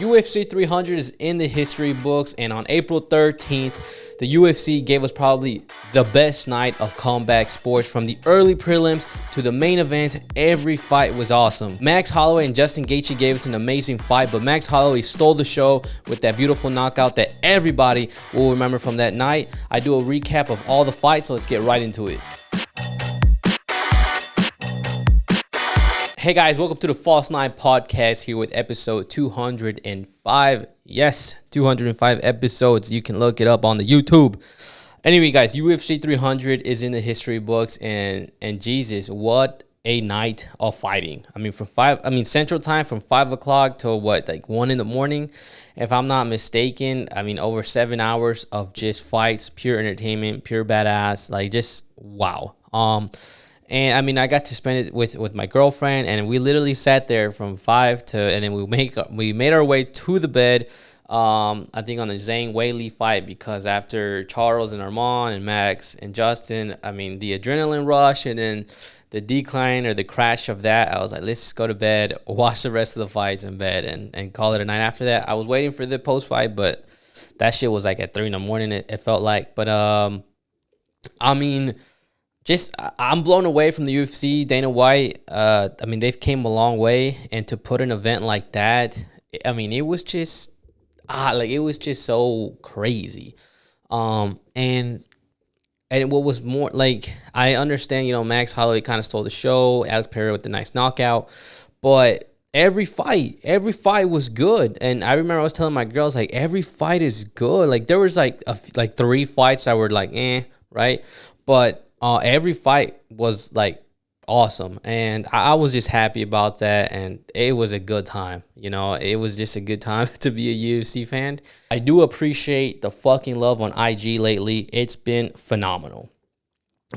UFC 300 is in the history books, and on April 13th, the UFC gave us probably the best night of combat sports. From the early prelims to the main events, every fight was awesome. Max Holloway and Justin Gaethje gave us an amazing fight, but Max Holloway stole the show with that beautiful knockout that everybody will remember from that night. I do a recap of all the fights, so let's get right into it. Hey guys, welcome to the False Nine Podcast here with episode 205. Yes, 205 episodes. You can look it up on the YouTube. Anyway, guys, UFC 300 is in the history books, and Jesus, what a night of fighting. I mean, Central Time from 5 o'clock to what, like 1 in the morning, if I'm not mistaken. I mean, over 7 hours of just fights, pure entertainment, pure badass, like just wow. And I mean, I got to spend it with my girlfriend, and we literally sat there from 5 to, and then we made our way to the bed. I think on the Zhang Weili fight, because after Charles and Arman and Max and Justin, I mean, the adrenaline rush and then the decline or the crash of that, I was like, let's go to bed, watch the rest of the fights in bed, and call it a night. After that, I was waiting for the post fight, but that shit was like at 3 in the morning. It felt like, but I mean. I'm blown away from the UFC. Dana White, I mean, they've came a long way, and to put an event like that, I mean, it was just, it was just so crazy. And what was more, like, I understand, you know, Max Holloway kind of stole the show, Alex Pereira with the nice knockout, but every fight was good. And I remember I was telling my girls, like, every fight is good. Like, there was like 3 fights that were like, right? But every fight was like awesome, and I was just happy about that, and it was a good time. You know, it was just a good time to be a UFC fan. I do appreciate the fucking love on IG lately. It's been phenomenal.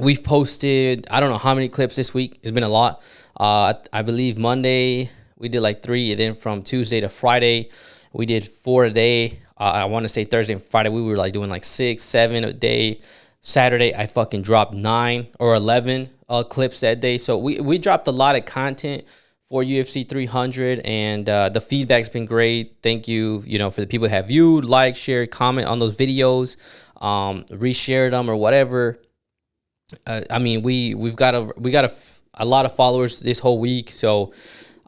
We've posted, I don't know how many clips this week. It's been a lot. I believe Monday we did like 3, and then from Tuesday to Friday we did 4 a day. I want to say Thursday and Friday we were like doing like 6, 7 a day. Saturday, I fucking dropped 9 or 11 clips that day. So we dropped a lot of content for UFC 300, and the feedback's been great. Thank you, you know, for the people that have viewed, liked, shared, comment on those videos, reshared them or whatever. I mean, we've got a lot of followers this whole week, so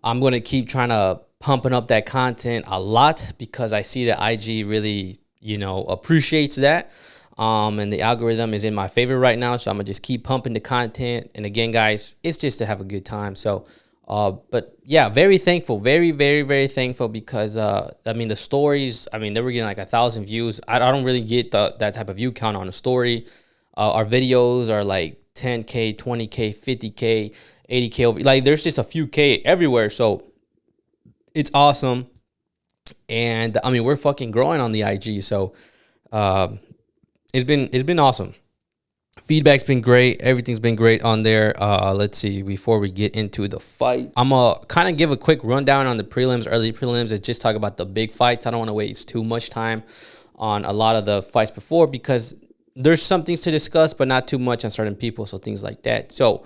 I'm gonna keep trying to pumping up that content a lot, because I see that IG really, you know, appreciates that. And the algorithm is in my favor right now, so I'm gonna just keep pumping the content. And again, guys, it's just to have a good time. So, but yeah, very thankful, very, very, very thankful, because I mean, the stories, I mean, they were getting like 1,000 views. I don't really get that type of view count on a story. Our videos are like 10K, 20K, 50K, 80K. Like, there's just a few K everywhere. So it's awesome. And I mean, we're fucking growing on the IG. So, It's been awesome. Feedback's been great. Everything's been great on there. Let's see. Before we get into the fight, I'm gonna kind of give a quick rundown on the prelims, early prelims, and just talk about the big fights. I don't want to waste too much time on a lot of the fights before, because there's some things to discuss, but not too much on certain people. So things like that. So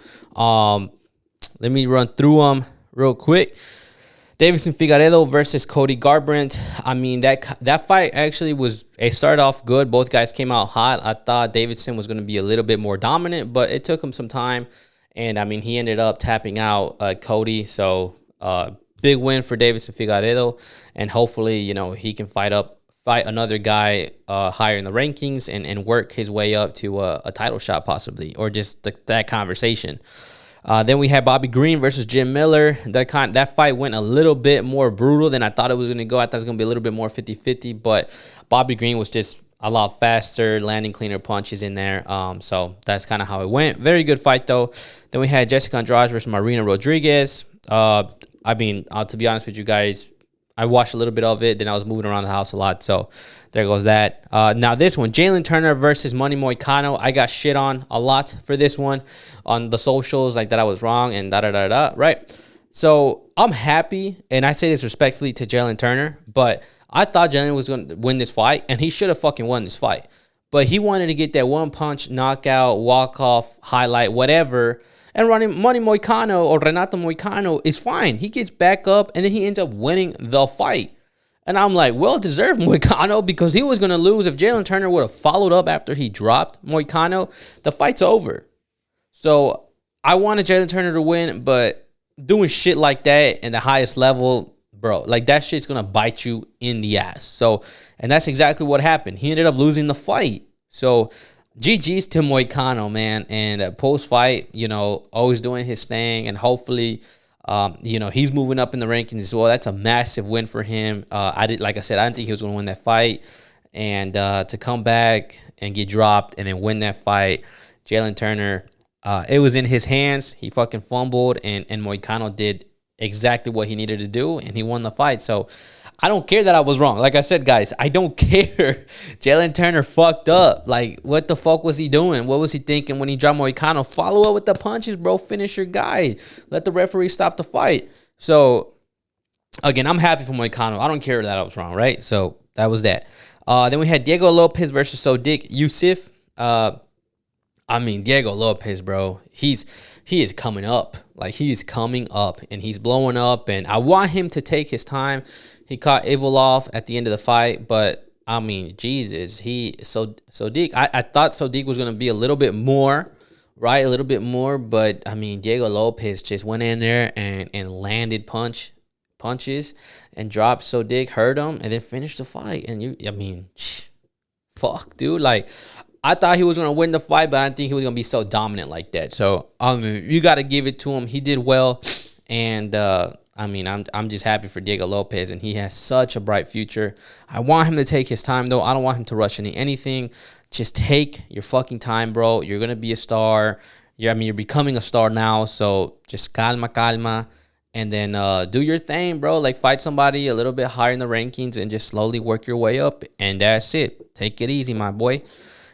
let me run through them real quick. Deiveson Figueiredo versus Cody Garbrandt. I mean, that fight actually it started off good. Both guys came out hot. I thought Deiveson was going to be a little bit more dominant, but it took him some time. And, I mean, he ended up tapping out Cody. So, big win for Deiveson Figueiredo. And hopefully, you know, he can fight another guy higher in the rankings and work his way up to a title shot possibly, or just that conversation. Then we had Bobby Green versus Jim Miller. That fight went a little bit more brutal than I thought it was going to go. I thought it was going to be a little bit more 50-50, but Bobby Green was just a lot faster, landing cleaner punches in there. So that's kind of how it went. Very good fight, though. Then we had Jessica Andrade versus Marina Rodriguez. I mean, to be honest with you guys, I watched a little bit of it, then I was moving around the house a lot, so there goes that. Now this one, Jalin Turner versus Money Moicano. I got shit on a lot for this one on the socials, like that I was wrong and da-da-da-da, right? So I'm happy, and I say this respectfully to Jalin Turner, but I thought Jalin was going to win this fight, and he should have fucking won this fight. But he wanted to get that one-punch knockout, walk-off, highlight, whatever. And running Money Moicano or Renato Moicano is fine. He gets back up, and then he ends up winning the fight. And I'm like, well-deserved Moicano, because he was going to lose. If Jalin Turner would have followed up after he dropped Moicano, the fight's over. So I wanted Jalin Turner to win, but doing shit like that in the highest level, bro, like that shit's going to bite you in the ass. So, and that's exactly what happened. He ended up losing the fight. So GG's to Moicano, man. And post-fight, you know, always doing his thing. And hopefully, you know, he's moving up in the rankings as well. That's a massive win for him. Like I said, I didn't think he was going to win that fight. And to come back and get dropped and then win that fight, Jalin Turner, it was in his hands. He fucking fumbled, and Moicano did exactly what he needed to do, and he won the fight. So I don't care that I was wrong. Like I said, guys, I don't care. Jalin Turner fucked up. Like, what the fuck was he doing? What was he thinking when he dropped Moicano? Follow up with the punches, bro. Finish your guy. Let the referee stop the fight. So, again, I'm happy for Moicano. I don't care that I was wrong, right? So that was that. Then we had Diego Lopes versus Sodiq Yusuff. I mean, Diego Lopes, bro, he is coming up. Like, he is coming up, and he's blowing up, and I want him to take his time. He caught Ivolov at the end of the fight, but, I mean, Jesus, Sodiq, I thought Sodiq was going to be a little bit more, right, a little bit more, but, I mean, Diego Lopes just went in there and landed punches and dropped Sodiq, hurt him, and then finished the fight, and I mean, fuck, dude, like, I thought he was going to win the fight, but I didn't think he was going to be so dominant like that. So, I mean, you got to give it to him. He did well. And, I mean, I'm just happy for Diego Lopes, and he has such a bright future. I want him to take his time, though. I don't want him to rush into anything. Just take your fucking time, bro. You're going to be a star. You're becoming a star now. So, just calma. And then do your thing, bro. Like, fight somebody a little bit higher in the rankings and just slowly work your way up. And that's it. Take it easy, my boy.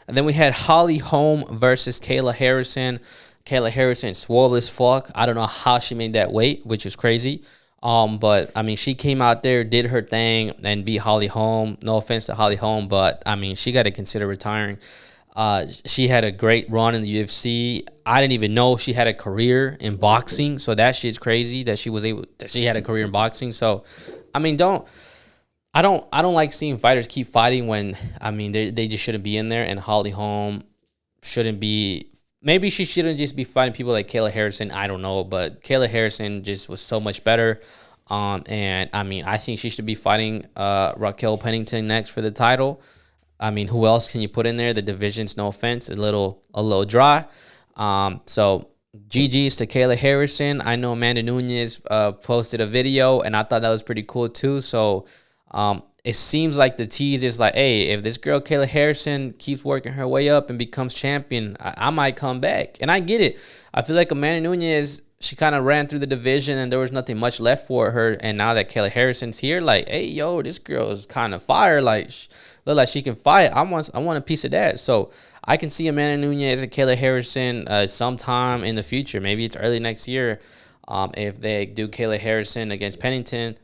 And then we had Holm versus Kayla Harrison. Kayla Harrison swole as fuck. I don't know how she made that weight, which is crazy. But, I mean, she came out there, did her thing, and beat Holm. No offense to Holm, but, I mean, she got to consider retiring. She had a great run in the UFC. I didn't even know she had a career in boxing, so that shit's crazy that she had a career in boxing. So, I mean, I don't like seeing fighters keep fighting when, I mean, they just shouldn't be in there, and Holm shouldn't be. Maybe she shouldn't just be fighting people like Kayla Harrison. I don't know, but Kayla Harrison just was so much better. And I mean, I think she should be fighting Raquel Pennington next for the title. I mean, who else can you put in there? The division's, no offense, a little dry. So GG's to Kayla Harrison. I know Amanda Nunes posted a video, and I thought that was pretty cool too. So it seems like the tease is like, hey, if this girl Kayla Harrison keeps working her way up and becomes champion, I might come back. And I get it. I feel like Amanda Nunes, she kind of ran through the division and there was nothing much left for her. And now that Kayla Harrison's here, like, hey, yo, this girl is kind of fire. Like, look like she can fight. I want a piece of that. So I can see Amanda Nunes and Kayla Harrison sometime in the future. Maybe it's early next year if they do Kayla Harrison against Pennington.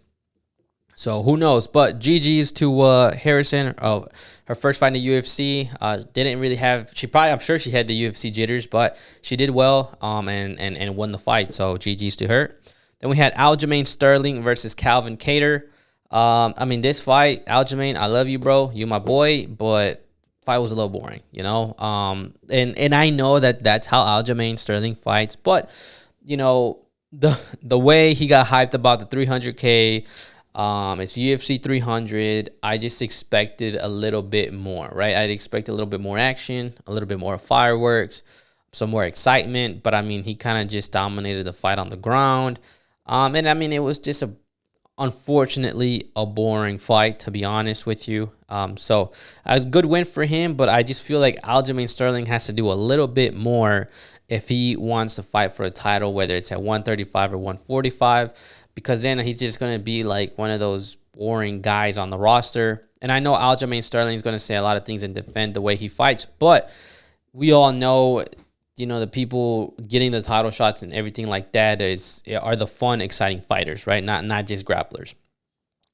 So who knows? But GG's to Harrison. Her first fight in the UFC. Didn't really have. I'm sure she had the UFC jitters, but she did well. And won the fight. So GG's to her. Then we had Aljamain Sterling versus Calvin Kattar. I mean, this fight, Aljamain, I love you, bro. You my boy, but fight was a little boring, you know. And I know that's how Aljamain Sterling fights, but you know the way he got hyped about the 300K. It's UFC 300. I just expected a little bit more, right? I'd expect a little bit more action, a little bit more fireworks, some more excitement. But I mean, he kind of just dominated the fight on the ground. And I mean, it was just unfortunately a boring fight, to be honest with you. So it was a good win for him, but I just feel like Aljamain Sterling has to do a little bit more if he wants to fight for a title, whether it's at 135 or 145. Because then he's just going to be like one of those boring guys on the roster. And I know Aljamain Sterling is going to say a lot of things and defend the way he fights. But we all know, you know, the people getting the title shots and everything like that are the fun, exciting fighters, right? Not just grapplers.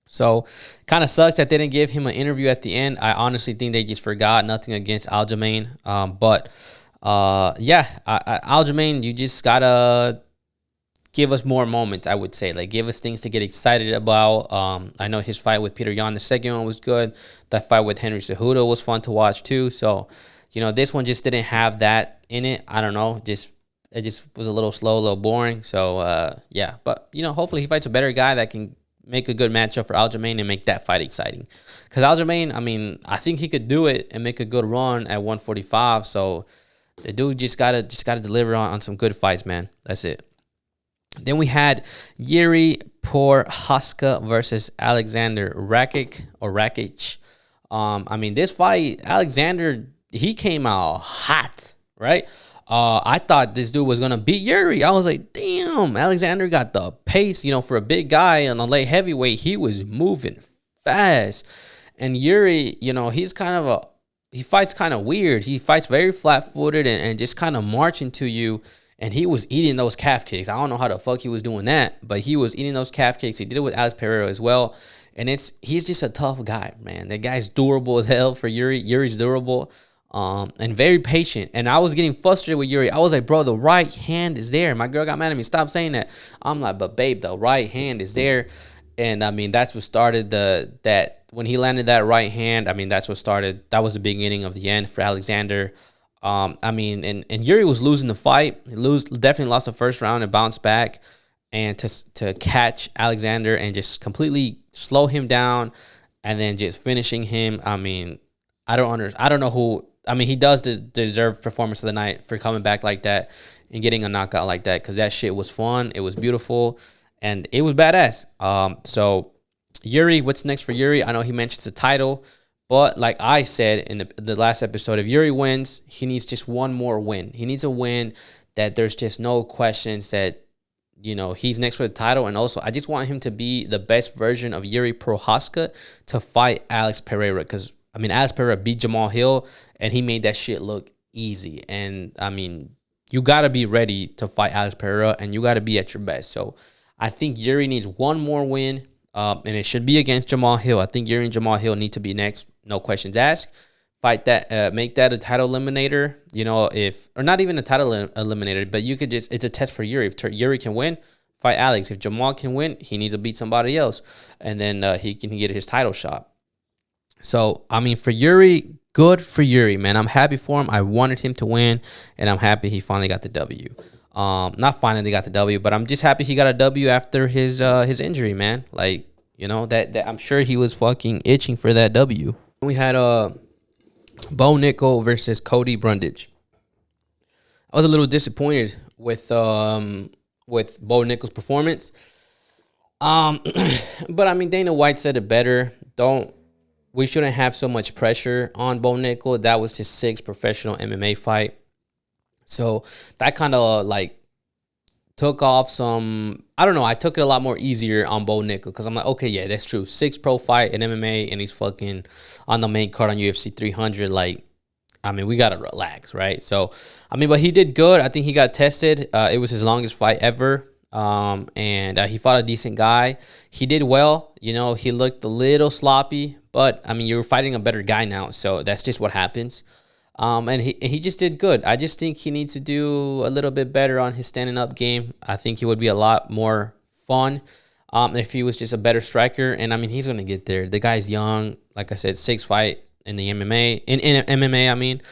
So kind of sucks that they didn't give him an interview at the end. I honestly think they just forgot. Nothing against Aljamain. Aljamain, you just got to give us more moments, I would say. Like, give us things to get excited about. I know his fight with Peter Yan, the second one, was good. That fight with Henry Cejudo was fun to watch too. So, you know, this one just didn't have that in it. I don't know. It just was a little slow, a little boring. So, yeah. But, you know, hopefully he fights a better guy that can make a good matchup for Aljamain and make that fight exciting. Because Aljamain, I mean, I think he could do it and make a good run at 145. So the dude just gotta deliver on some good fights, man. That's it. Then we had Jiri Prochazka versus Aleksandar Rakic. I mean, this fight, Aleksandar, he came out hot, right? I thought this dude was going to beat Jiri. I was like, damn, Aleksandar got the pace, you know, for a big guy on a light heavyweight. He was moving fast. And Jiri, you know, he fights kind of weird. He fights very flat-footed and just kind of marching to you. And he was eating those calf kicks. I don't know how the fuck he was doing that, but he was eating those calf kicks. He did it with Alex Pereira as well. And he's just a tough guy, man. That guy's durable as hell for Jiri. Jiri's durable. And very patient. And I was getting frustrated with Jiri. I was like, bro, the right hand is there. My girl got mad at me. Stop saying that. I'm like, but babe, the right hand is there. And I mean, that's what started that when he landed that right hand. I mean, that was the beginning of the end for Aleksandar. I mean, and Jiri was losing the fight. Definitely lost the first round and bounced back. And to catch Aleksandar and just completely slow him down and then just finishing him. I mean, I don't know who. I mean, he does deserve performance of the night for coming back like that and getting a knockout like that, because that shit was fun. It was beautiful, and it was badass. So Jiri, what's next for Jiri? I know he mentions the title, but like I said in the last episode, if Jiri wins, he needs just one more win. He needs a win that there's just no questions that, you know, he's next for the title. And also, I just want him to be the best version of Jiri Prochazka to fight Alex Pereira, because I mean, Alex Pereira beat Jamahal Hill, and he made that shit look easy. And, I mean, you got to be ready to fight Alex Pereira, and you got to be at your best. So, I think Jiri needs one more win, and it should be against Jamahal Hill. I think Jiri and Jamahal Hill need to be next, no questions asked. Fight that, make that a title eliminator, you know, or not even a title eliminator, but you could it's a test for Jiri. If Jiri can win, fight Alex. If Jamahal can win, he needs to beat somebody else, and then he can get his title shot. So, I mean, for Jiri, good for Jiri, man. I'm happy for him. I wanted him to win, and I'm happy he finally got the W. Not finally got the W, but I'm just happy he got a W after his injury, man. Like, you know, that I'm sure he was fucking itching for that W. We had Bo Nickal versus Cody Brundage. I was a little disappointed with Bo Nickal's performance. But I mean, Dana White said it better. We shouldn't have so much pressure on Bo Nickal. That was his 6th professional MMA fight. So that kind of like took off some, I don't know, I took it a lot more easier on Bo Nickal, because I'm like, okay, yeah, that's true. 6th pro fight in MMA, and he's fucking on the main card on UFC 300. Like, I mean, we got to relax, right? So, I mean, but he did good. I think he got tested. It was his longest fight ever. And he fought a decent guy. He did well. You know, he looked a little sloppy, but I mean, you're fighting a better guy now, so that's just what happens. And he just did good. I just think he needs to do a little bit better on his standing up game. I think he would be a lot more fun if he was just a better striker. And I mean, he's gonna get there. The guy's young, like I said, 6th fight in the MMA, in MMA. I mean,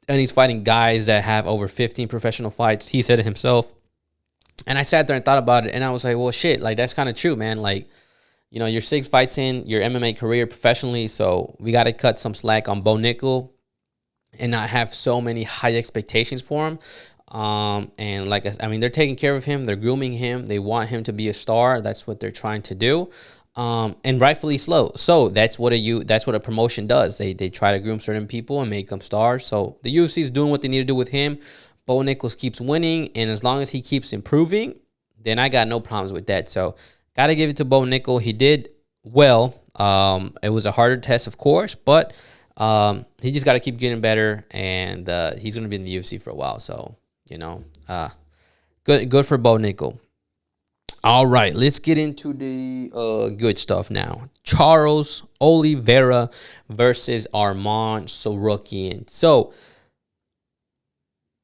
and he's fighting guys that have over 15 professional fights. He said it himself. And I sat there and thought about it, and I was like, well, shit, like, that's kind of true, man. Like, you know, you're 6 fights in your MMA career professionally, so we got to cut some slack on Bo Nickal and not have so many high expectations for him. And like, I mean, they're taking care of him. They're grooming him. They want him to be a star. That's what they're trying to do. And rightfully so. That's what a promotion does. They try to groom certain people and make them stars. So the UFC is doing what they need to do with him. Bo Nickal keeps winning, and as long as he keeps improving, then I got no problems with that. So, got to give it to Bo Nickal. He did well. It was a harder test, of course, but he just got to keep getting better, and he's going to be in the UFC for a while. So, you know, good for Bo Nickal. All right, let's get into the good stuff now. Charles Oliveira versus Arman Tsarukyan. So,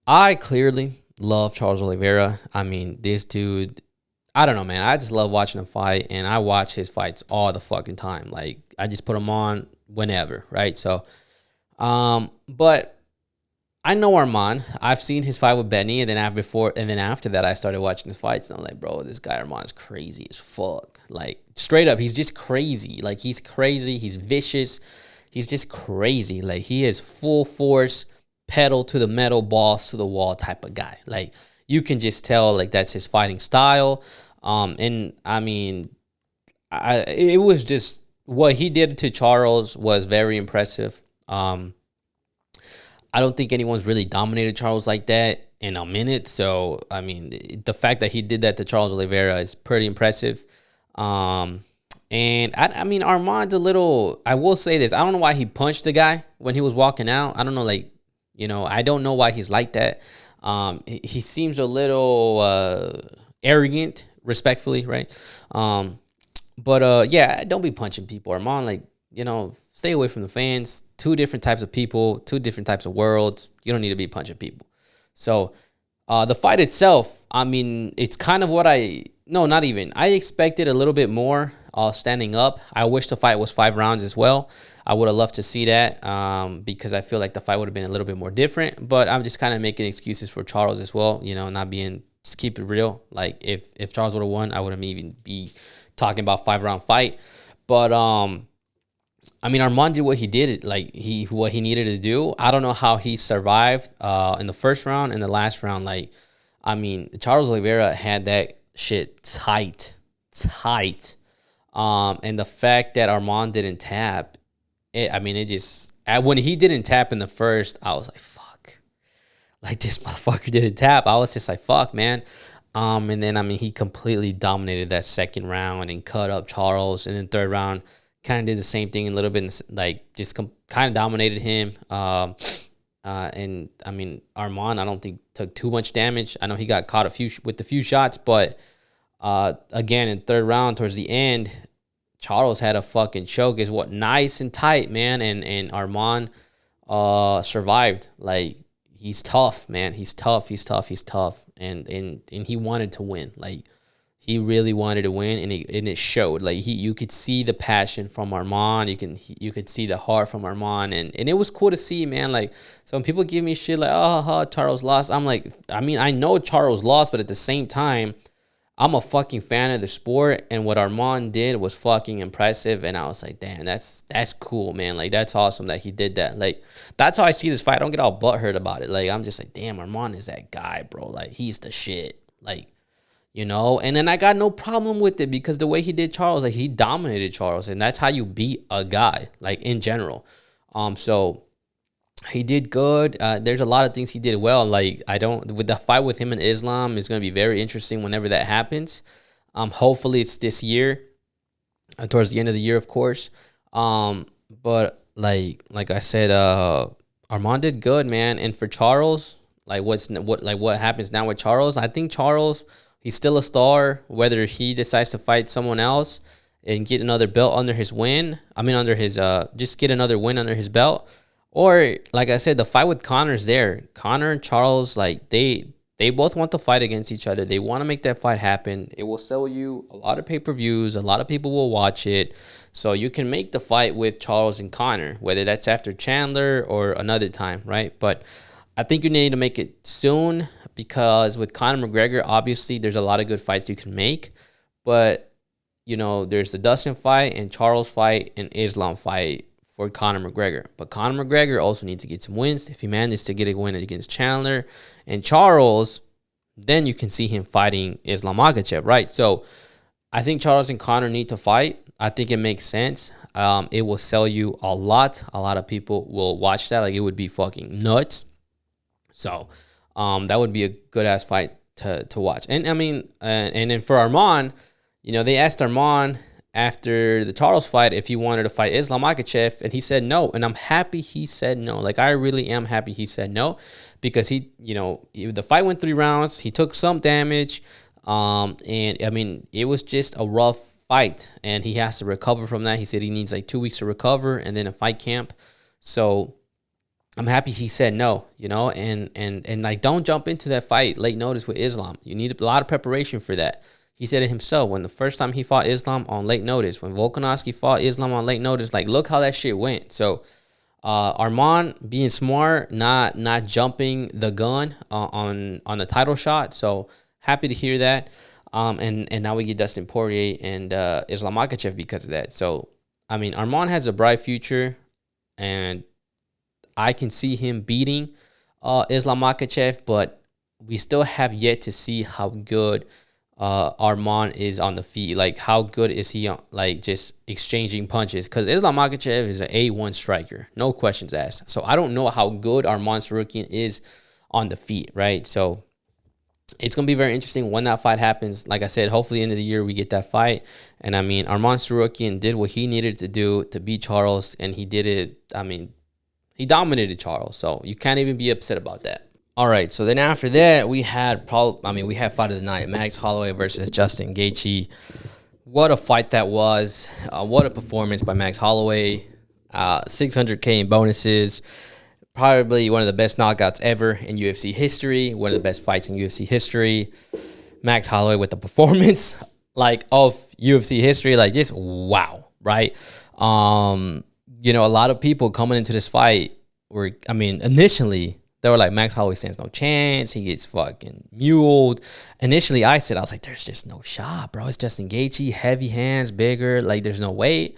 I clearly love Charles Oliveira. I mean, this dude, I don't know, man. I just love watching him fight, and I watch his fights all the fucking time. Like, I just put him on whenever, right? So, but I know Arman. I've seen his fight with Benny, and then after that, I started watching his fights, and I'm like, bro, this guy Arman's crazy as fuck. Like, straight up, he's just crazy. Like, he's crazy. He's vicious. He's just crazy. Like, he is full force, pedal to the metal, balls to the wall type of guy. Like, you can just tell, like, that's his fighting style. And I mean, it was just what he did to Charles was very impressive. I don't think anyone's really dominated Charles like that in a minute. So, I mean, the fact that he did that to Charles Oliveira is pretty impressive. And I mean, Armand's a little, I will say this. I don't know why he punched the guy when he was walking out. I don't know, like, you know, I don't know why he's like that. He seems a little arrogant, respectfully, right? But yeah, don't be punching people. Arman, like, you know, stay away from the fans. Two different types of people, two different types of worlds. You don't need to be punching people. So the fight itself, I mean, it's kind of what not even. I expected a little bit more standing up. I wish the fight was 5 rounds as well. I would have loved to see that because I feel like the fight would have been a little bit more different. But I'm just kind of making excuses for Charles as well, you know, not being, just keep it real. Like, if Charles would have won, I wouldn't even be talking about 5-round fight. But I mean, Arman did what he did, like what he needed to do. I don't know how he survived in the first round and the last round. Like, I mean, Charles Oliveira had that shit tight. And the fact that Arman didn't tap, when he didn't tap in the first, I was like, fuck. Like, this motherfucker didn't tap. I was just like, fuck, man. And then, I mean, he completely dominated that second round and cut up Charles. And then third round, kind of did the same thing a little bit, like, just kind of dominated him. And, I mean, Arman, I don't think took too much damage. I know he got caught with a few shots, but again, in third round, towards the end, Charles had a fucking choke. Is what, nice and tight, man. And Arman survived. Like, he's tough, man. He's tough. And he wanted to win. Like, he really wanted to win, and it showed. Like, you could see the passion from Arman. You could see the heart from Arman, and it was cool to see, man. Like, some people give me shit like, oh, Charles lost. I'm like, I mean, I know Charles lost, but at the same time, I'm a fucking fan of the sport, and what Arman did was fucking impressive, and I was like, damn, that's cool, man. Like, that's awesome that he did that. Like, that's how I see this fight. I don't get all butthurt about it. Like, I'm just like, damn, Arman is that guy, bro. Like, he's the shit. Like, you know, and then I got no problem with it because the way he did Charles, like, he dominated Charles, and that's how you beat a guy, like, in general. So he did good. There's a lot of things he did well. Like, with the fight with him and Islam is going to be very interesting whenever that happens. Hopefully it's this year, towards the end of the year, of course. But like I said, Arman did good, man. And for Charles, like, what happens now with Charles? I think Charles, he's still a star, whether he decides to fight someone else and get another belt under his just get another win under his belt. Or, like I said, the fight with Connor's there. Connor and Charles, like, they both want to fight against each other. They want to make that fight happen. It will sell you a lot of pay-per-views. A lot of people will watch it. So you can make the fight with Charles and Connor, whether that's after Chandler or another time, right? But I think you need to make it soon because with Conor McGregor, obviously, there's a lot of good fights you can make. But, you know, there's the Dustin fight and Charles fight and Islam fight for Conor McGregor. But Conor McGregor also needs to get some wins. If he manages to get a win against Chandler and Charles, then you can see him fighting Islam Makhachev, right? So I think Charles and Conor need to fight. I think it makes sense. It will sell you a lot. A lot of people will watch that. Like, it would be fucking nuts. So that would be a good-ass fight to watch. And, I mean, and then for Arman, you know, they asked Arman after the Charles fight if he wanted to fight Islam Makhachev, and he said no. And I'm happy he said no. Like, I really am happy he said no because the fight went 3 rounds. He took some damage. And, I mean, it was just a rough fight, and he has to recover from that. He said he needs like 2 weeks to recover and then a fight camp. So I'm happy he said no, you know, and like, don't jump into that fight late notice with Islam. You need a lot of preparation for that. He said it himself when the first time he fought Islam on late notice, when Volkanovski fought Islam on late notice, like, look how that shit went. So Arman being smart, not jumping the gun on the title shot. So happy to hear that. And now we get Dustin Poirier and Islam Makhachev because of that. So I mean, Arman has a bright future, and I can see him beating Islam Makhachev, but we still have yet to see how good Arman is on the feet. Like, how good is he on, like, just exchanging punches? Because Islam Makhachev is an A1 striker, no questions asked. So I don't know how good Arman Tsarukyan is on the feet, right? So it's going to be very interesting when that fight happens. Like I said, hopefully end of the year we get that fight. And I mean, Arman Tsarukyan did what he needed to do to beat Charles, and he did it. I mean, he dominated Charles, so you can't even be upset about that. All right, so then after that, we had fight of the night, Max Holloway versus Justin Gaethje. What a fight that was. What a performance by Max Holloway. $600K in bonuses. Probably one of the best knockouts ever in UFC history. One of the best fights in UFC history. Max Holloway with the performance like of UFC history, like, just wow, right? You know, a lot of people coming into this fight were, I mean, initially they were like, Max Holloway stands no chance. He gets fucking muled. Initially, I was like, there's just no shot, bro. It's Justin Gaethje, heavy hands, bigger. Like, there's no way.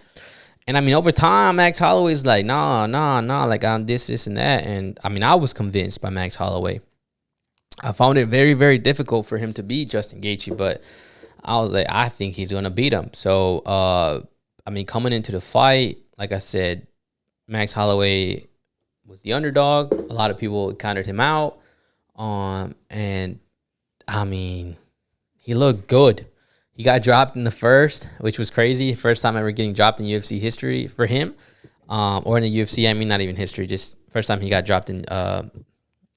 And I mean, over time, Max Holloway's like, nah. Like, I'm this, and that. And I mean, I was convinced by Max Holloway. I found it very, very difficult for him to beat Justin Gaethje, but I was like, I think he's going to beat him. So, I mean, coming into the fight, like I said, Max Holloway was the underdog. A lot of people counted him out. And I mean, he looked good. He got dropped in the first, which was crazy. First time ever getting dropped in UFC history for him. Or in the UFC, I mean, not even history, just first time he got dropped in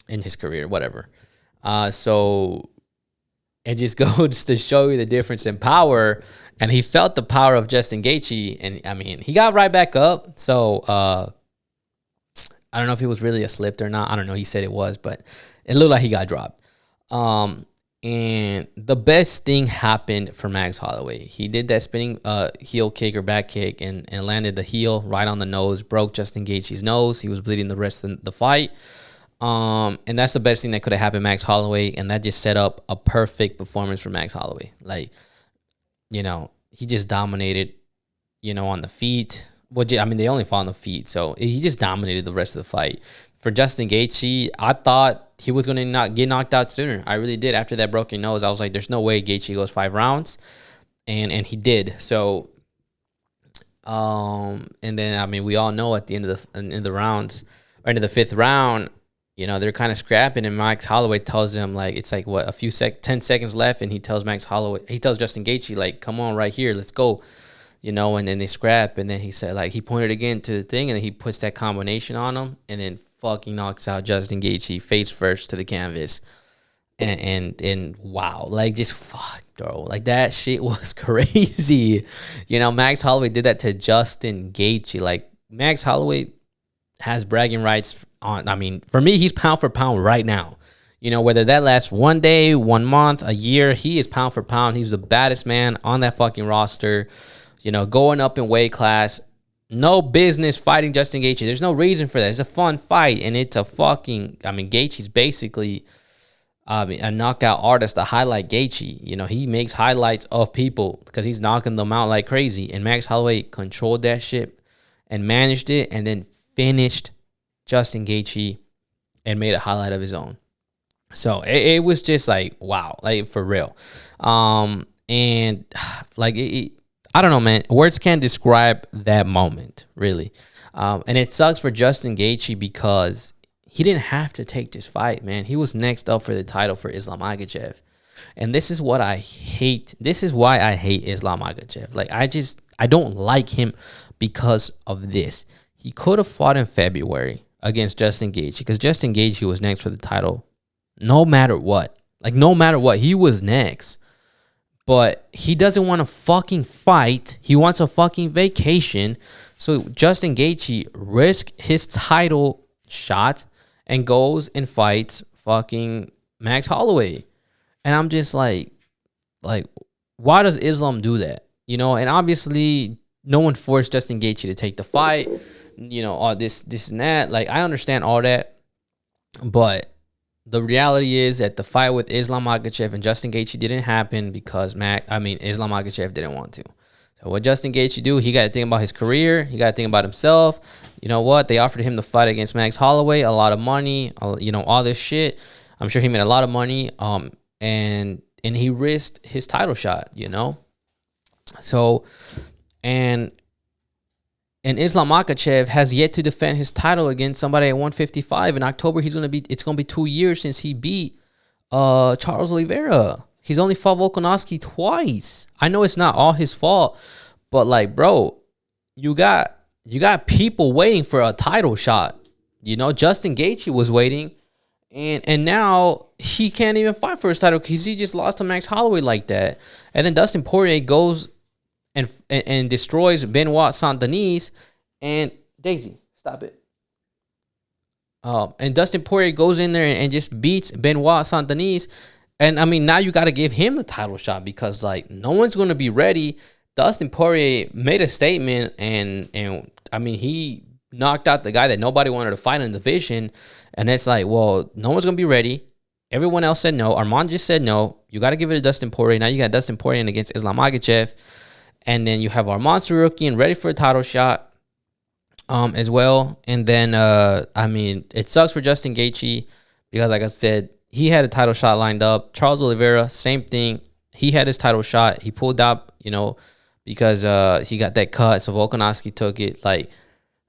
his career, whatever. So it just goes to show you the difference in power. And he felt the power of Justin Gaethje, and I mean, he got right back up. So I don't know if it was really a slip or not. I don't know. He said it was, but it looked like he got dropped. And the best thing happened for Max Holloway. He did that spinning heel kick or back kick and landed the heel right on the nose, broke Justin Gaethje's nose. He was bleeding the rest of the fight. And that's the best thing that could have happened to Max Holloway, and that just set up a perfect performance for Max Holloway. Like, you know, he just dominated, you know, on the feet. Well, I mean, they only fought on the feet, so he just dominated the rest of the fight. For Justin Gaethje, I thought he was going to not get knocked out sooner. I really did. After that broken nose, I was like, there's no way Gaethje goes 5 rounds, and he did. So, and then, I mean, we all know at the end of the rounds, or into the 5th round, you know, they're kind of scrapping, and Max Holloway tells him, like, it's like, what, 10 seconds left, and he tells Justin Gaethje, like, come on right here, let's go, you know, and then they scrap, and then he said, like, he pointed again to the thing, and then he puts that combination on him, and then fucking knocks out Justin Gaethje face first to the canvas, and wow, like, just fuck, bro, like, that shit was crazy, you know. Max Holloway did that to Justin Gaethje. Like, Max Holloway has bragging rights on, I mean, for me, he's pound for pound right now. You know, whether that lasts 1 day, 1 month, a year, he is pound for pound. He's the baddest man on that fucking roster. You know, going up in weight class. No business fighting Justin Gaethje. There's no reason for that. It's a fun fight, and it's a fucking, I mean, Gaethje's basically a knockout artist, a highlight Gaethje. You know, he makes highlights of people because he's knocking them out like crazy. And Max Holloway controlled that shit and managed it, and then finished Justin Gaethje and made a highlight of his own. So it was just like, wow, like, for real. And like, I don't know, man. Words can't describe that moment, really. And it sucks for Justin Gaethje because he didn't have to take this fight, man. He was next up for the title for Islam Makhachev. And this is what I hate. This is why I hate Islam Makhachev. Like, I don't like him because of this. He could have fought in February against Justin Gaethje because Justin Gaethje was next for the title no matter what. Like, no matter what, he was next. But he doesn't want to fucking fight. He wants a fucking vacation. So Justin Gaethje risked his title shot and goes and fights fucking Max Holloway. And I'm just like, why does Islam do that? You know, and obviously no one forced Justin Gaethje to take the fight. You know, all this and that. Like, I understand all that, but the reality is that the fight with Islam Makhachev and Justin Gaethje didn't happen because Islam Makhachev didn't want to. So what Justin Gaethje do? He got to think about his career. He got to think about himself. You know what? They offered him the fight against Max Holloway, a lot of money. You know, all this shit. I'm sure he made a lot of money. And he risked his title shot. You know, so and Islam Makhachev has yet to defend his title against somebody at 155. In October, it's gonna be 2 years since he beat Charles Oliveira. He's only fought Volkanovski twice. I know it's not all his fault, but like, bro, you got people waiting for a title shot. You know, Justin Gaethje was waiting, and now he can't even fight for his title because he just lost to Max Holloway like that. And then Dustin Poirier goes and destroys Benoit Saint-Denis. And Daisy, stop it. And Dustin Poirier goes in there and just beats Benoit Saint-Denis. And I mean, now you got to give him the title shot because like no one's going to be ready. Dustin Poirier made a statement, and I mean, he knocked out the guy that nobody wanted to fight in the division. And it's like, well, no one's going to be ready. Everyone else said no. Arman just said no. You got to give it to Dustin Poirier. Now you got Dustin Poirier against Islam Makhachev. And then you have Arman Tsarukyan ready for a title shot as well. And then, I mean, it sucks for Justin Gaethje because, like I said, he had a title shot lined up. Charles Oliveira, same thing. He had his title shot. He pulled out, you know, because he got that cut. So Volkanovski took it. Like,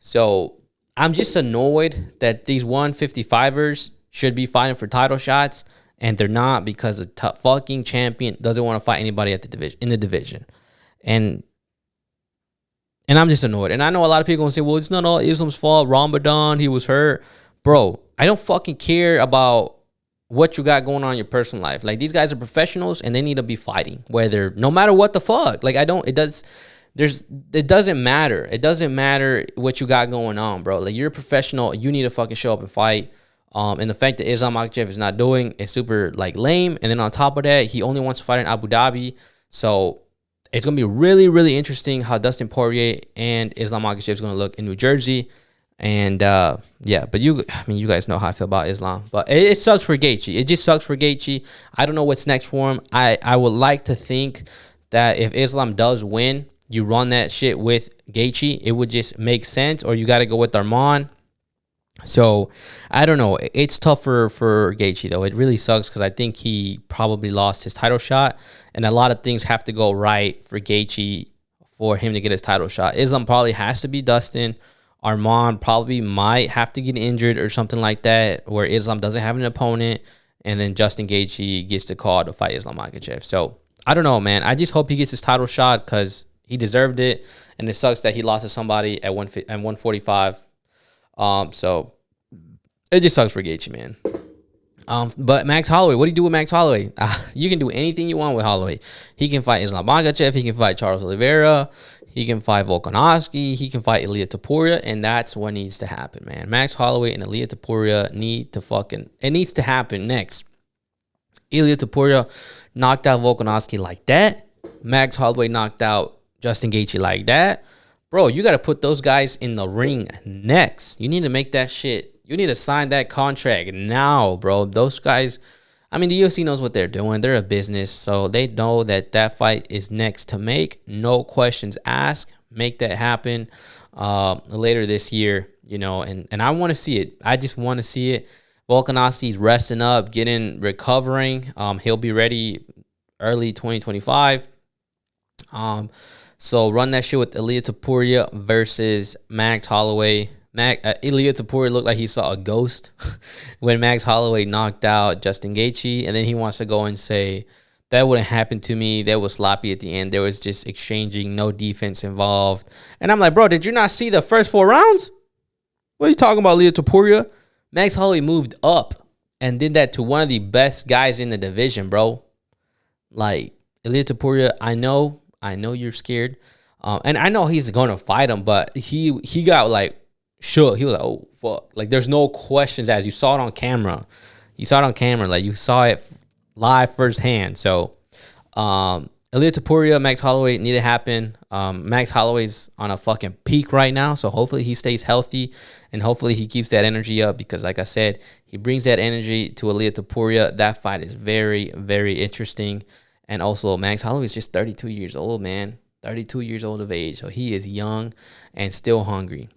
so I'm just annoyed that these 155ers should be fighting for title shots, and they're not because the fucking champion doesn't want to fight anybody at the division. And I'm just annoyed. And I know a lot of people gonna say, well, it's not all Islam's fault. Ramadan, he was hurt. Bro, I don't fucking care about what you got going on in your personal life. Like, these guys are professionals and they need to be fighting. No matter what the fuck. Like, it doesn't matter. It doesn't matter what you got going on, bro. Like, you're a professional. You need to fucking show up and fight. And the fact that Islam Makhachev is not doing is super, like, lame. And then on top of that, he only wants to fight in Abu Dhabi. So it's going to be really, really interesting how Dustin Poirier and Islam Makhachev is going to look in New Jersey. And, yeah, but you guys know how I feel about Islam. But it sucks for Gaethje. It just sucks for Gaethje. I don't know what's next for him. I would like to think that if Islam does win, you run that shit with Gaethje. It would just make sense. Or you got to go with Arman. So, I don't know. It's tougher for Gaethje, though. It really sucks because I think he probably lost his title shot. And a lot of things have to go right for Gaethje for him to get his title shot. Islam probably has to be Dustin. Arman probably might have to get injured or something like that, where Islam doesn't have an opponent. And then Justin Gaethje gets the call to fight Islam Makhachev. So, I don't know, man. I just hope he gets his title shot because he deserved it. And it sucks that he lost to somebody at 145. So it just sucks for Gaethje, man. But Max Holloway, what do you do with Max Holloway? You can do anything you want with Holloway. He can fight Islam Makhachev. He can fight Charles Oliveira. He can fight Volkanovski. He can fight Ilia Topuria, and that's what needs to happen, man. Max Holloway and Ilia Topuria it needs to happen next. Ilia Topuria knocked out Volkanovski like that. Max Holloway knocked out Justin Gaethje like that. Bro, you got to put those guys in the ring next. You need to make that shit. You need to sign that contract now, bro. Those guys, I mean, the UFC knows what they're doing. They're a business, so they know that fight is next to make. No questions asked. Make that happen later this year, you know, and I want to see it. I just want to see it. Volkanovski's resting up, recovering. He'll be ready early 2025. So run that shit with Ilia Topuria versus Max Holloway. Ilia Topuria looked like he saw a ghost when Max Holloway knocked out Justin Gaethje, and then he wants to go and say, that wouldn't happen to me. That was sloppy at the end. There was just exchanging, no defense involved. And I'm like, bro, did you not see the first 4 rounds? What are you talking about, Ilia Topuria? Max Holloway moved up and did that to one of the best guys in the division, bro. Like, Ilia Topuria, I know you're scared. And I know he's going to fight him, but he got, like, shook. He was like, oh, fuck. Like, there's no questions asked. You saw it on camera. Like, you saw it live firsthand. So, Ilia Topuria, Max Holloway, need to happen. Max Holloway's on a fucking peak right now, so hopefully he stays healthy, and hopefully he keeps that energy up, because like I said, he brings that energy to Ilia Topuria. That fight is very, very interesting. And also, Max Holloway is just 32 years old, man. 32 years old of age, so he is young and still hungry.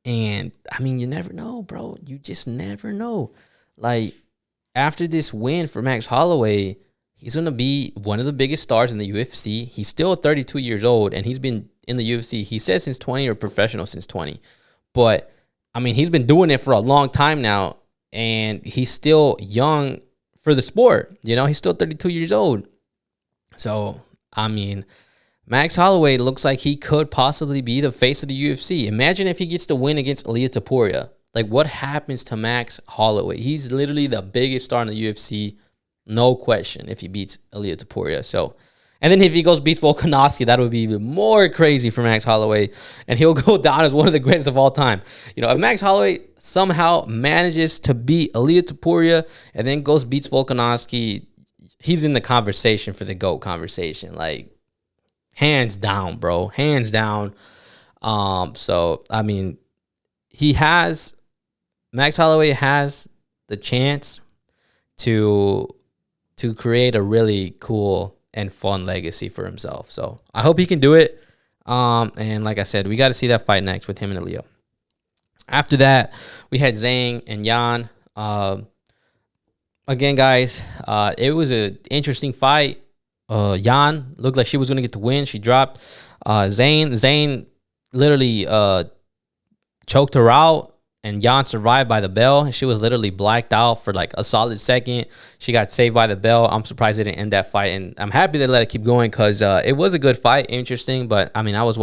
And, I mean, you never know, bro. You just never know. Like, after this win for Max Holloway, he's going to be one of the biggest stars in the UFC. He's still 32 years old, and he's been in the UFC, he said, since 20, or professional since 20. But, I mean, he's been doing it for a long time now, and he's still young for the sport. You know, he's still 32 years old. So, I mean, Max Holloway looks like he could possibly be the face of the UFC. Imagine if he gets the win against Ilia Topuria. Like, what happens to Max Holloway? He's literally the biggest star in the UFC. No question, if he beats Ilia Topuria. So, and then if he beats Volkanovski, that would be even more crazy for Max Holloway, and he'll go down as one of the greatest of all time. You know, if Max Holloway somehow manages to beat Ilia Topuria and then beats Volkanovski, he's in the conversation for the GOAT conversation. Like, hands down, bro. Hands down. So, I mean, Max Holloway has the chance to create a really cool and fun legacy for himself. So I hope he can do it. And like I said, we got to see that fight next with him and Ilia. After that, we had Zhang and Yan. Again, guys, it was an interesting fight. Yan looked like she was going to get the win. She dropped. Zhang literally choked her out, and Yan survived by the bell. And she was literally blacked out for like a solid second. She got saved by the bell. I'm surprised they didn't end that fight, and I'm happy they let it keep going, because it was a good fight, interesting. But I mean, I was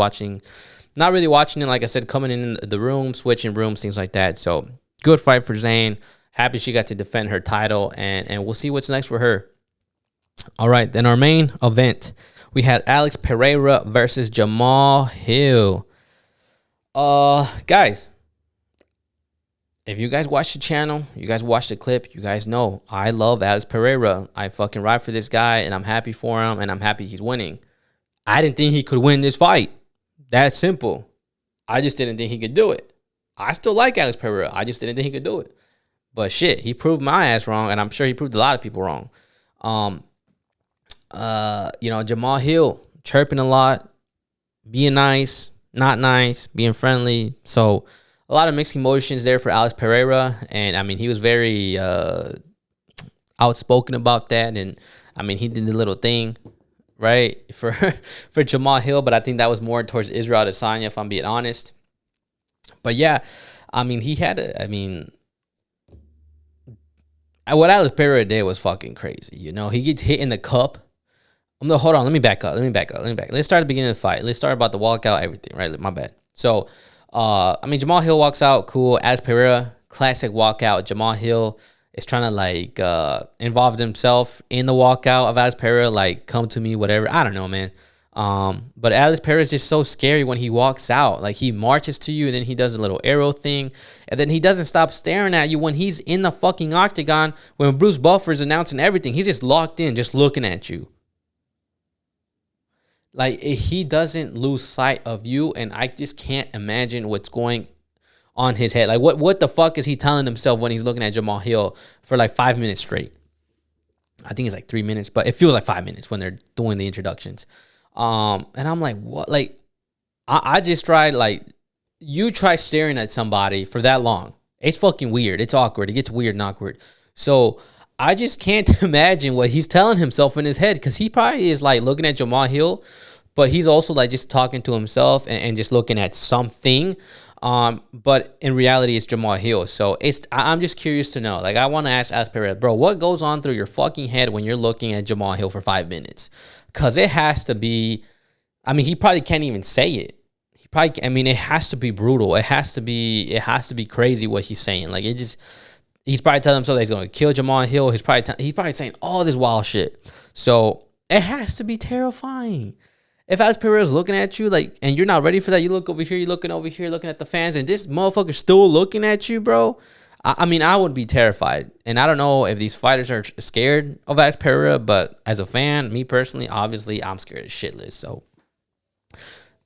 not really watching it, like I said, coming in the room, switching rooms, things like that. So good fight for Zhang. Happy she got to defend her title, and we'll see what's next for her. All right, then our main event, we had Alex Pereira versus Jamahal Hill. Guys, if you guys watch the channel, you guys watch the clip, you guys know I love Alex Pereira. I fucking ride for this guy, and I'm happy for him, and I'm happy he's winning. I didn't think he could win this fight. That's simple. I just didn't think he could do it. I still like Alex Pereira. I just didn't think he could do it. But shit, he proved my ass wrong, and I'm sure he proved a lot of people wrong. You know, Jamahal Hill chirping a lot, being nice, not nice, being friendly. So a lot of mixed emotions there for Alex Pereira. And I mean, he was very outspoken about that. And I mean, he did the little thing, right, for Jamahal Hill. But I think that was more towards Israel Adesanya, if I'm being honest. But yeah, I mean, what Alex Pereira did was fucking crazy. You know, he gets hit in the cup. Hold on, let me back up. Let's start at the beginning of the fight. Let's start about the walkout, everything, right? My bad. So, I mean, Jamahal Hill walks out, cool. Alex Pereira, classic walkout. Jamahal Hill is trying to like involve himself in the walkout of Alex Pereira, like come to me, whatever. I don't know, man. But Alex Pereira is just so scary when he walks out. Like, he marches to you, and then he does a little arrow thing, and then he doesn't stop staring at you when he's in the fucking octagon. When Bruce Buffer is announcing everything, he's just locked in, just looking at you. Like, he doesn't lose sight of you, and I just can't imagine what's going on his head. Like, what the fuck is he telling himself when he's looking at Jamahal Hill for like 5 minutes straight? I think it's like 3 minutes, but it feels like 5 minutes when they're doing the introductions. And I'm like, what? Like, I just tried, like, you try staring at somebody for that long. It's fucking weird. It's awkward. It gets weird and awkward. So I just can't imagine what he's telling himself in his head, because he probably is like looking at Jamahal Hill, but he's also like just talking to himself and just looking at something. But in reality, it's Jamahal Hill. So I'm just curious to know. Like, I want to ask Pereira, bro, what goes on through your fucking head when you're looking at Jamahal Hill for 5 minutes? Because it has to be, I mean, he probably can't even say it. It has to be brutal. It has to be crazy what he's saying. Like, he's probably telling himself that he's going to kill Jamahal Hill. He's probably saying all this wild shit. So it has to be terrifying. If Alex Pereira is looking at you, like, and you're not ready for that, you look over here, you're looking over here, looking at the fans, and this motherfucker's still looking at you, bro. I mean, I would be terrified. And I don't know if these fighters are scared of Alex Pereira, but as a fan, me personally, obviously, I'm scared as shitless. So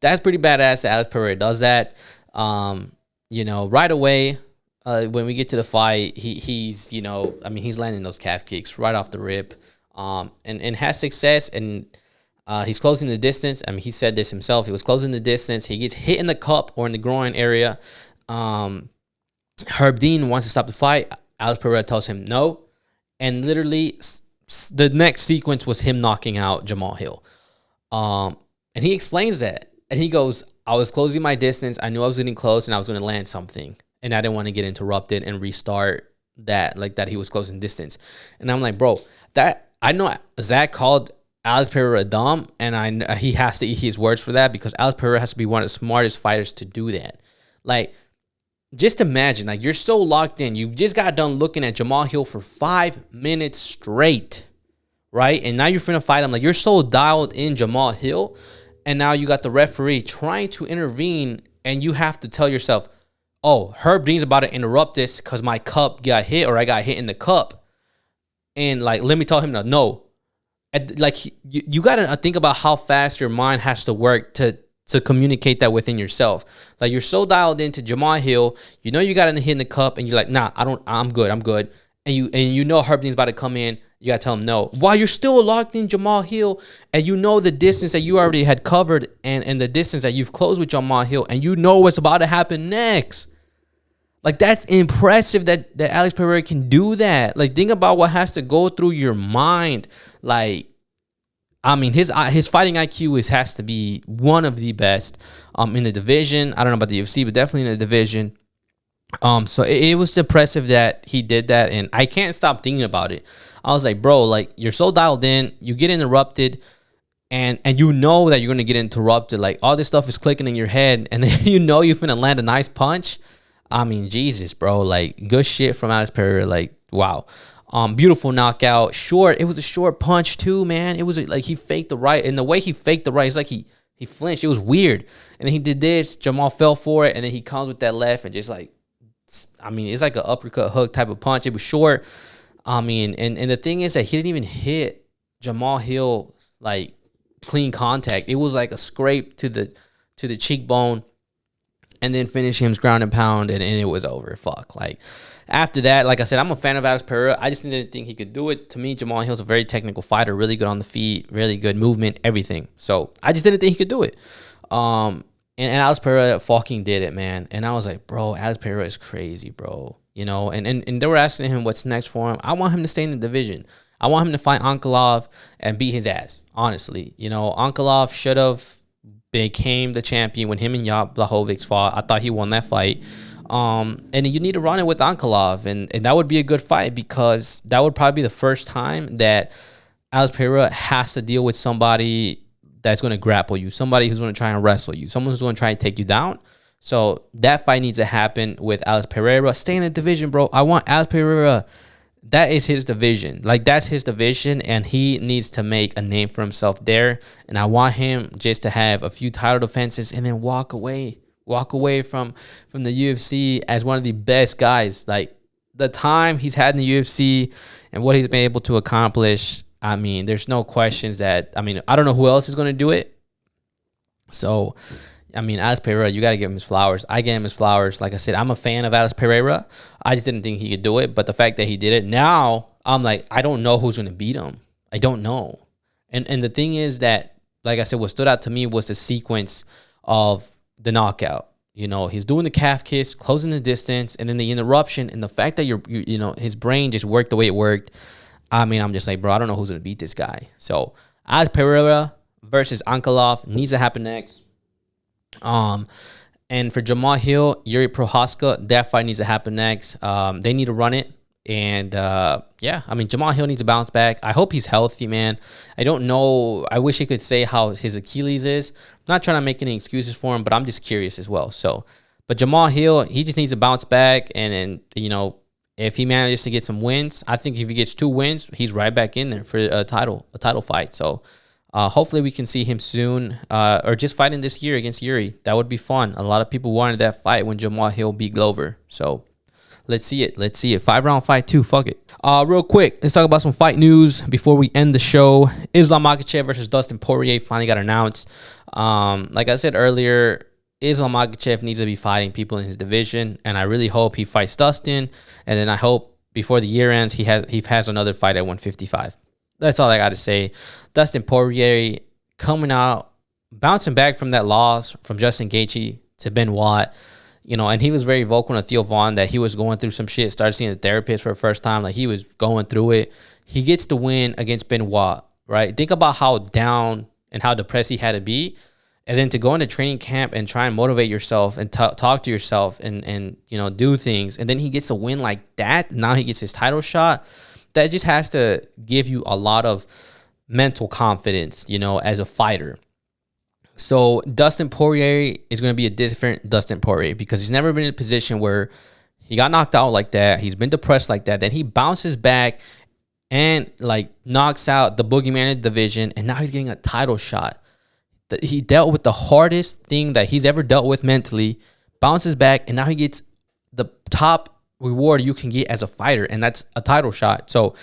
that's pretty badass that Alex Pereira does that. You know, right away, when we get to the fight, he's, you know, I mean, he's landing those calf kicks right off the rip, and has success, and he's closing the distance. I mean, he said this himself. He was closing the distance. He gets hit in the cup or in the groin area. Herb Dean wants to stop the fight. Alex Pereira tells him no, and literally the next sequence was him knocking out Jamahal Hill. And he explains that, and he goes, I was closing my distance. I knew I was getting close, and I was going to land something, and I didn't want to get interrupted and restart that, like that he was closing distance. And I'm like, bro, that I know Zach called Alex Pereira dumb, and he has to eat his words for that, because Alex Pereira has to be one of the smartest fighters to do that. Like, just imagine, like, you're so locked in. You just got done looking at Jamahal Hill for 5 minutes straight, right? And now you're finna fight him. Like, you're so dialed in Jamahal Hill, and now you got the referee trying to intervene, and you have to tell yourself, oh, Herb Dean's about to interrupt this because my cup got hit, or I got hit in the cup. And, like, let me tell him no. Like, you got to think about how fast your mind has to work to communicate that within yourself. Like, you're so dialed into Jamahal Hill, you know you got to hit in the cup, and you're like, nah, I'm good. And you know Herb Dean's about to come in, you got to tell him no. While you're still locked in Jamahal Hill, and you know the distance that you already had covered, and the distance that you've closed with Jamahal Hill, and you know what's about to happen next. Like, that's impressive that Alex Pereira can do that. Like, think about what has to go through your mind. Like, I mean, his fighting IQ has to be one of the best in the division. I don't know about the UFC, but definitely in the division. So it was impressive that he did that, and I can't stop thinking about it. I was like, bro, like, you're so dialed in, you get interrupted, and you know that you're gonna get interrupted. Like, all this stuff is clicking in your head, and then you know you're finna land a nice punch. I mean, Jesus, bro, like, good shit from Alex Pereira. Like, wow. Beautiful knockout. Short. It was a short punch too, man. It was like he faked the right, and the way he faked the right, it's like he flinched. It was weird. And then he did this. Jamahal fell for it, and then he comes with that left and just, like, I mean, it's like an uppercut hook type of punch. It was short. I mean, and the thing is that he didn't even hit Jamahal Hill, like, clean contact. It was like a scrape to the cheekbone, and then finish him's ground and pound, and it was over. Fuck. Like, after that, like I said, I'm a fan of Alex Pereira. I just didn't think he could do it. To me, Jamahal Hill's a very technical fighter, really good on the feet, really good movement, everything. So I just didn't think he could do it. And Alex Pereira fucking did it, man. And I was like, bro, Alex Pereira is crazy, bro. You know, and they were asking him what's next for him. I want him to stay in the division. I want him to fight Ankalaev and beat his ass, honestly. You know, Ankalaev should have became the champion when him and Jan Blachowicz fought. I thought he won that fight. And you need to run it with Ankalaev, and that would be a good fight, because that would probably be the first time that Alex Pereira has to deal with somebody that's going to grapple you, somebody who's going to try and wrestle you, someone who's going to try and take you down. So that fight needs to happen with Alex Pereira. Stay in the division, bro. I want Alex Pereira. That is his division. Like, that's his division, and he needs to make a name for himself there. And I want him just to have a few title defenses and then walk away from the UFC as one of the best guys. Like, the time he's had in the UFC and what he's been able to accomplish, I mean, there's no questions that, I mean, I don't know who else is going to do it. So, I mean, Alex Pereira, you got to give him his flowers. I gave him his flowers. Like I said, I'm a fan of Alex Pereira. I just didn't think he could do it. But the fact that he did it, now I'm like, I don't know who's going to beat him. I don't know. And the thing is that, like I said, what stood out to me was the sequence of the knockout. You know, he's doing the calf kiss, closing the distance, and then the interruption, and the fact that you know, his brain just worked the way it worked. I mean, I'm just like, bro, I don't know who's going to beat this guy. So, Alex Pereira versus Ankalaev needs to happen next. And for Jamahal Hill, Jiri Prochazka, that fight needs to happen next. They need to run it. And, yeah, I mean, Jamahal Hill needs to bounce back. I hope he's healthy, man. I don't know. I wish he could say how his Achilles is. I'm not trying to make any excuses for him, but I'm just curious as well. So, but Jamahal Hill, he just needs to bounce back. And you know, if he manages to get some wins, I think if he gets 2 wins, he's right back in there for a title fight. So, Hopefully we can see him soon, or just fighting this year against Jiri. That would be fun. A lot of people wanted that fight when Jamahal Hill beat Glover. So let's see it. Let's see it. 5-round fight too. Fuck it. Real quick, let's talk about some fight news before we end the show. Islam Makhachev versus Dustin Poirier finally got announced. Like I said earlier, Islam Makhachev needs to be fighting people in his division, and I really hope he fights Dustin. And then I hope before the year ends, he has another fight at 155. That's all I got to say. Dustin Poirier coming out, bouncing back from that loss from Justin Gaethje to Benoit. You know, and he was very vocal on Theo Vaughn that he was going through some shit, started seeing a therapist for the first time. Like, he was going through it. He gets the win against Benoit, right? Think about how down and how depressed he had to be. And then to go into training camp and try and motivate yourself and talk to yourself and you know, do things. And then he gets a win like that. Now he gets his title shot. That just has to give you a lot of mental confidence, you know, as a fighter. So Dustin Poirier is going to be a different Dustin Poirier because he's never been in a position where he got knocked out like that. He's been depressed like that. Then he bounces back and like knocks out the boogeyman in the division. And now he's getting a title shot. He dealt with the hardest thing that he's ever dealt with mentally, bounces back, and now he gets the top reward you can get as a fighter, and that's a title shot. So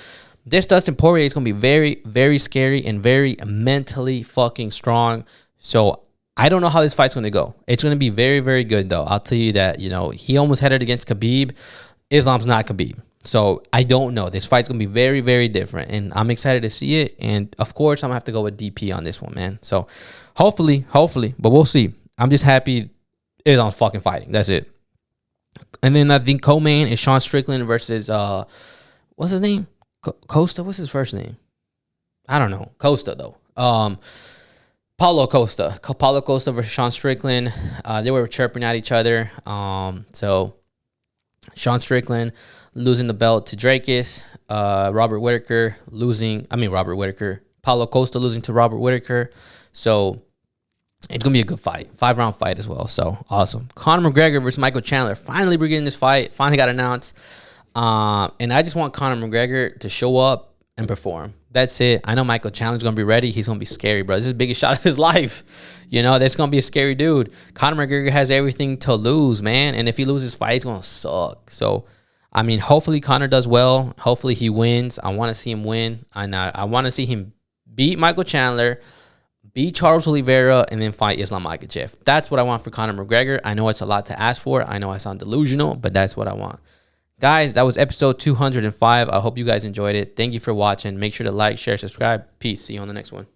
this Dustin Poirier is going to be very, very scary and very mentally fucking strong. So I don't know how this fight's going to go. It's going to be very, very good, though. I'll tell you that, you know, he almost had it against Khabib. Islam's not Khabib. So I don't know. This fight's going to be very, very different, and I'm excited to see it. And, of course, I'm going to have to go with DP on this one, man. So hopefully, but we'll see. I'm just happy Islam's fucking fighting. That's it. And then I think co-main is Sean Strickland versus, what's his name? Costa? What's his first name? I don't know. Costa, though. Paulo Costa. Paulo Costa versus Sean Strickland. They were chirping at each other. So Sean Strickland losing the belt to Drakus. Robert Whittaker. Paulo Costa losing to Robert Whittaker. So it's going to be a good fight. 5-round fight as well. So awesome. Conor McGregor versus Michael Chandler. Finally, we're getting this fight. Finally got announced. And I just want Conor McGregor to show up and perform. That's it. I know Michael Chandler's going to be ready. He's going to be scary, bro. This is the biggest shot of his life. You know, that's going to be a scary dude. Conor McGregor has everything to lose, man. And if he loses fight, it's going to suck. So, I mean, hopefully Conor does well. Hopefully he wins. I want to see him win. And I want to see him beat Michael Chandler, beat Charles Oliveira, and then fight Islam Makhachev. That's what I want for Conor McGregor. I know it's a lot to ask for. I know I sound delusional, but that's what I want. Guys, that was episode 205. I hope you guys enjoyed it. Thank you for watching. Make sure to like, share, subscribe. Peace. See you on the next one.